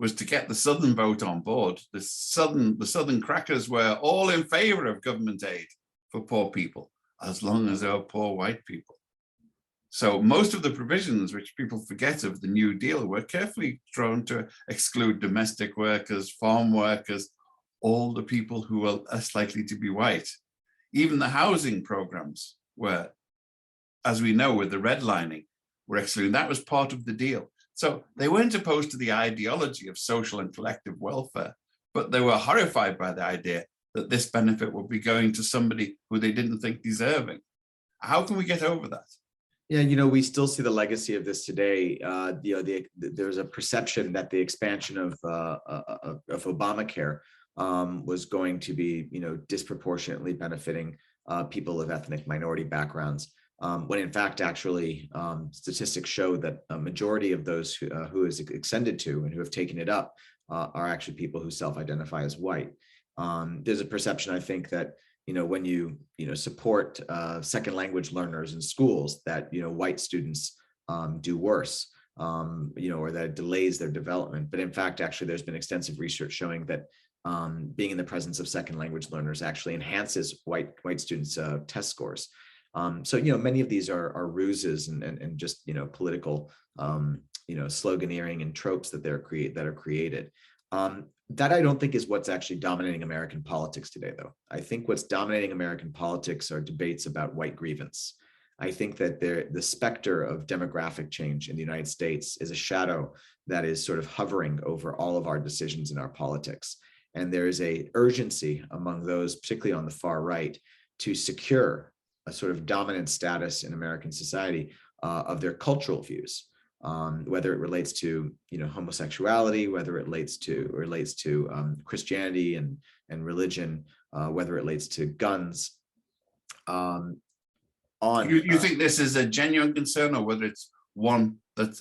was to get the Southern vote on board. The Southern crackers were all in favor of government aid for poor people, as long as they were poor white people. So most of the provisions which people forget of the New Deal were carefully drawn to exclude domestic workers, farm workers, all the people who are less likely to be white. Even the housing programs were, as we know, with the redlining, were excluded. That was part of the deal. So they weren't opposed to the ideology of social and collective welfare, but they were horrified by the idea that this benefit would be going to somebody who they didn't think deserving. How can we get over that? Yeah, we still see the legacy of this today. There's a perception that the expansion of Obamacare was going to be, disproportionately benefiting people of ethnic minority backgrounds, when in fact, actually, statistics show that a majority of those who is extended to and who have taken it up are actually people who self-identify as white. There's a perception, I think, that when you support second language learners in schools, that white students do worse, or that it delays their development. But in fact, actually, there's been extensive research showing that being in the presence of second language learners actually enhances white students' test scores. So many of these are ruses and just political sloganeering and tropes that are created. That I don't think is what's actually dominating American politics today, though. I think what's dominating American politics are debates about white grievance. I think that the specter of demographic change in the United States is a shadow that is sort of hovering over all of our decisions in our politics. And there is a urgency among those, particularly on the far right, to secure a sort of dominant status in American society of their cultural views. Whether it relates to homosexuality, whether it relates to Christianity and religion, whether it relates to guns. You think this is a genuine concern, or whether it's one that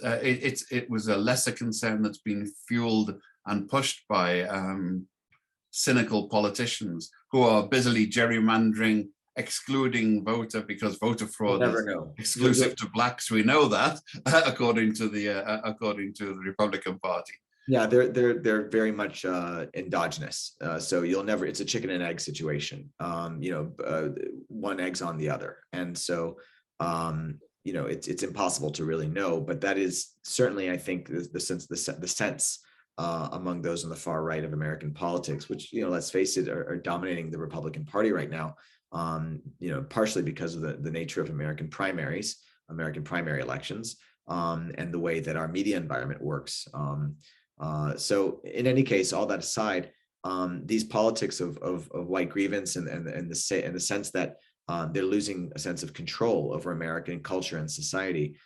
it was a lesser concern that's been fueled and pushed by cynical politicians who are busily gerrymandering, excluding voter, because voter fraud is exclusive to blacks. We know that, according to the Republican Party. Yeah, they're very much endogenous. So you'll never. It's a chicken and egg situation. One egg's on the other, and so it's impossible to really know. But that is certainly, I think, the sense among those on the far right of American politics, which let's face it, are dominating the Republican Party right now. Partially because of the nature of American primary elections, and the way that our media environment works. So in any case, all that aside, these politics of white grievance and the sense that they're losing a sense of control over American culture and society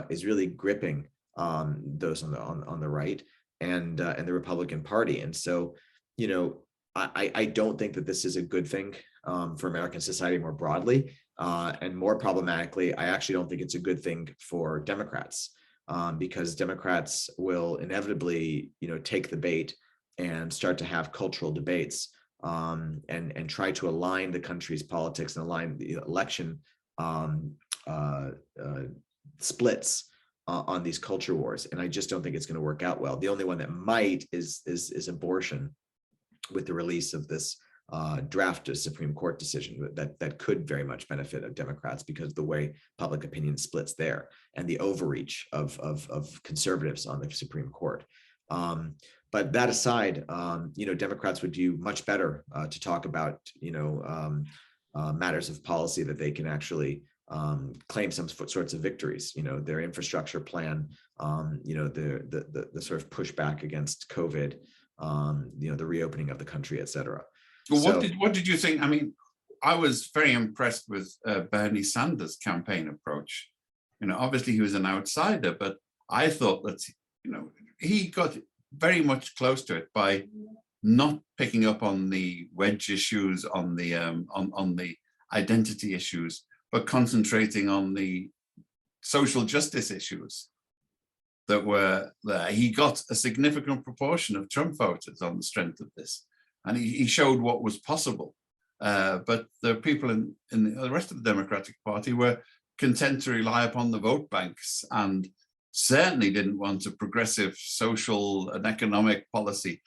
is really gripping those on the right and the Republican Party. And so, I don't think that this is a good thing for American society more broadly, and more problematically, I actually don't think it's a good thing for Democrats, because Democrats will inevitably, take the bait and start to have cultural debates, and try to align the country's politics and align the election splits on these culture wars. And I just don't think it's going to work out well. The only one that might is abortion, with the release of this draft Supreme Court decision that could very much benefit Democrats because of the way public opinion splits there and the overreach of conservatives on the Supreme Court. But that aside, Democrats would do much better to talk about matters of policy that they can actually claim some sorts of victories. Their infrastructure plan, the sort of pushback against COVID, the reopening of the country, et cetera. Well, what did you think? I mean, I was very impressed with Bernie Sanders' campaign approach. Obviously he was an outsider, but I thought that he got very much close to it by not picking up on the wedge issues, on the identity issues, but concentrating on the social justice issues that were there. He got a significant proportion of Trump voters on the strength of this. And he showed what was possible. But the people in the rest of the Democratic Party were content to rely upon the vote banks and certainly didn't want a progressive social and economic policy,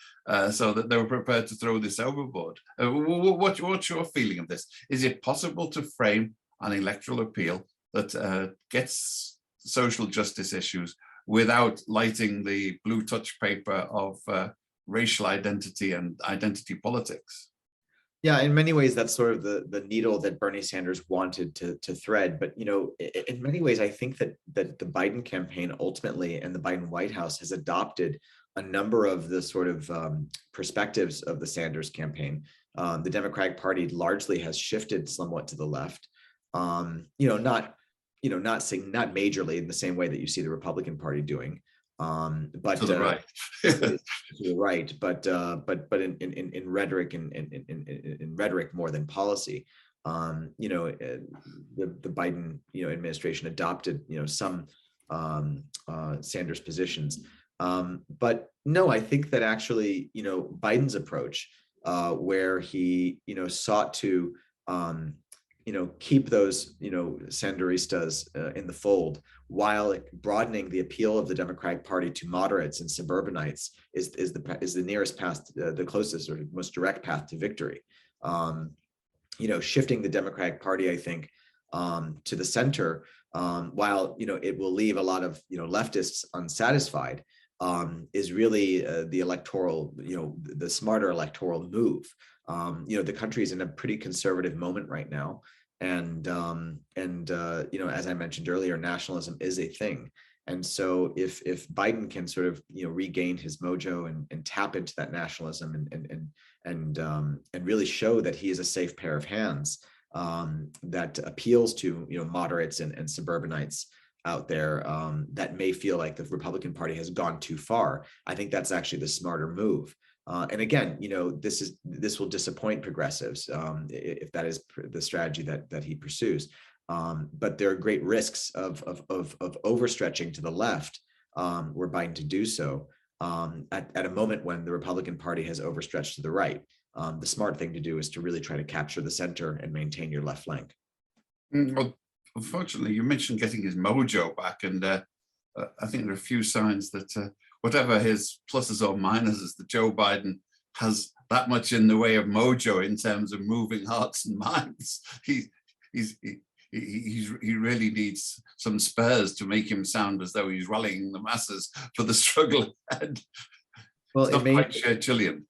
so that they were prepared to throw this overboard. What's your feeling of this? Is it possible to frame an electoral appeal that gets social justice issues without lighting the blue touch paper of racial identity and identity politics. Yeah, in many ways, that's sort of the needle that Bernie Sanders wanted to thread. But in many ways, I think that the Biden campaign ultimately and the Biden White House has adopted a number of the sort of perspectives of the Sanders campaign. The Democratic Party largely has shifted somewhat to the left. Not majorly in the same way that you see the Republican Party doing. But to the right, to the right, but in rhetoric and in rhetoric more than policy. The Biden administration adopted some Sanders positions, but no, I think that actually Biden's approach, where he sought to keep those Sanderistas in the fold, while broadening the appeal of the Democratic Party to moderates and suburbanites, is the nearest path, the closest or most direct path to victory. Shifting the Democratic Party, I think, to the center, while it will leave a lot of leftists unsatisfied, is really the electoral, the smarter electoral move. The country is in a pretty conservative moment right now. And as I mentioned earlier, nationalism is a thing. And so if Biden can sort of, regain his mojo and tap into that nationalism and really show that he is a safe pair of hands, that appeals to, moderates and suburbanites out there, that may feel like the Republican Party has gone too far, I think that's actually the smarter move. And again, this will disappoint progressives if that is the strategy that he pursues. But there are great risks of overstretching to the left, were Biden to do so at a moment when the Republican Party has overstretched to the right. The smart thing to do is to really try to capture the center and maintain your left flank. Well, unfortunately, you mentioned getting his mojo back, and I think there are a few signs that whatever his pluses or minuses, that Joe Biden has that much in the way of mojo in terms of moving hearts and minds. He really needs some spurs to make him sound as though he's rallying the masses for the struggle ahead. Well, it's not quite Churchillian.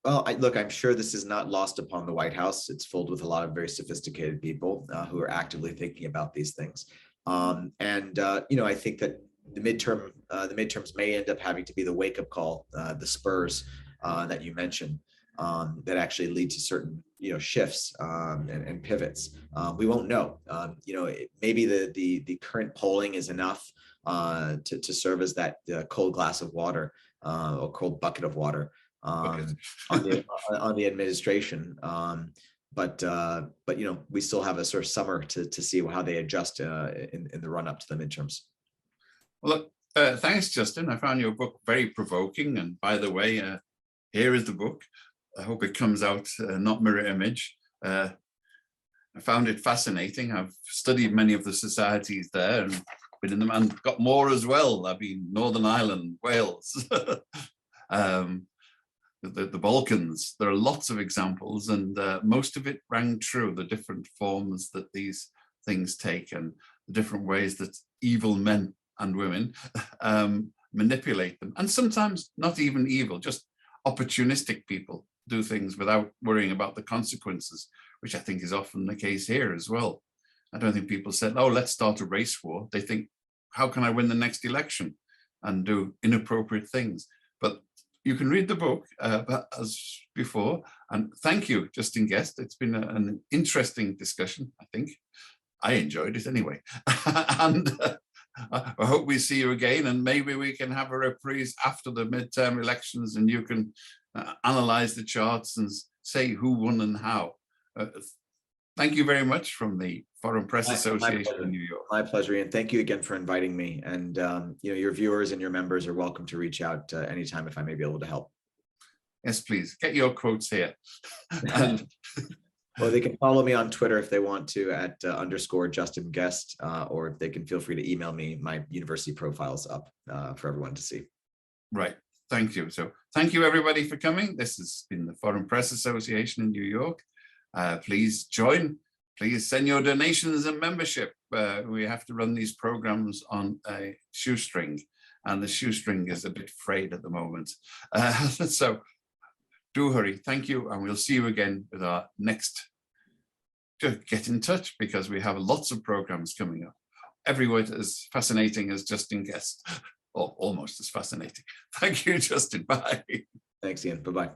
Well, look, I'm sure this is not lost upon the White House. It's filled with a lot of very sophisticated people who are actively thinking about these things. I think that the midterms may end up having to be the wake-up call, the spurs that you mentioned, that actually lead to certain shifts and pivots. We won't know. Maybe the current polling is enough to serve as that cold glass of water or cold bucket of water on the administration. But we still have a sort of summer to see how they adjust in the run up to the midterms. Well, look, thanks, Justin. I found your book very provoking. And by the way, here is the book. I hope it comes out not mirror image. I found it fascinating. I've studied many of the societies there and been in them, and got more as well. I've been Northern Ireland, Wales, the Balkans. There are lots of examples, and most of it rang true, the different forms that these things take and the different ways that evil men and women manipulate them. And sometimes not even evil, just opportunistic people do things without worrying about the consequences, which I think is often the case here as well. I don't think people said, oh, let's start a race war. They think, how can I win the next election, and do inappropriate things? But you can read the book as before. And thank you, Justin Gest. It's been an interesting discussion, I think. I enjoyed it anyway. And I hope we see you again, and maybe we can have a reprise after the midterm elections, and you can analyze the charts and say who won and how. Thank you very much from the Foreign Press Association in New York. My pleasure, Ian. Thank you again for inviting me. And your viewers and your members are welcome to reach out anytime if I may be able to help. Yes, please get your quotes here. And well, they can follow me on Twitter if they want to at _ Justin Gest, or they can feel free to email me. My university profile's up for everyone to see. Right. Thank you. So thank you, everybody, for coming. This has been the Foreign Press Association in New York. Please join. please send your donations and membership. We have to run these programs on a shoestring, and the shoestring is a bit frayed at the moment. So do hurry. Thank you. And we'll see you again with our next. Get in touch, because we have lots of programs coming up. Everywhere as fascinating as Justin Gest, or almost as fascinating. Thank you, Justin. Bye. Thanks, Ian. Bye-bye.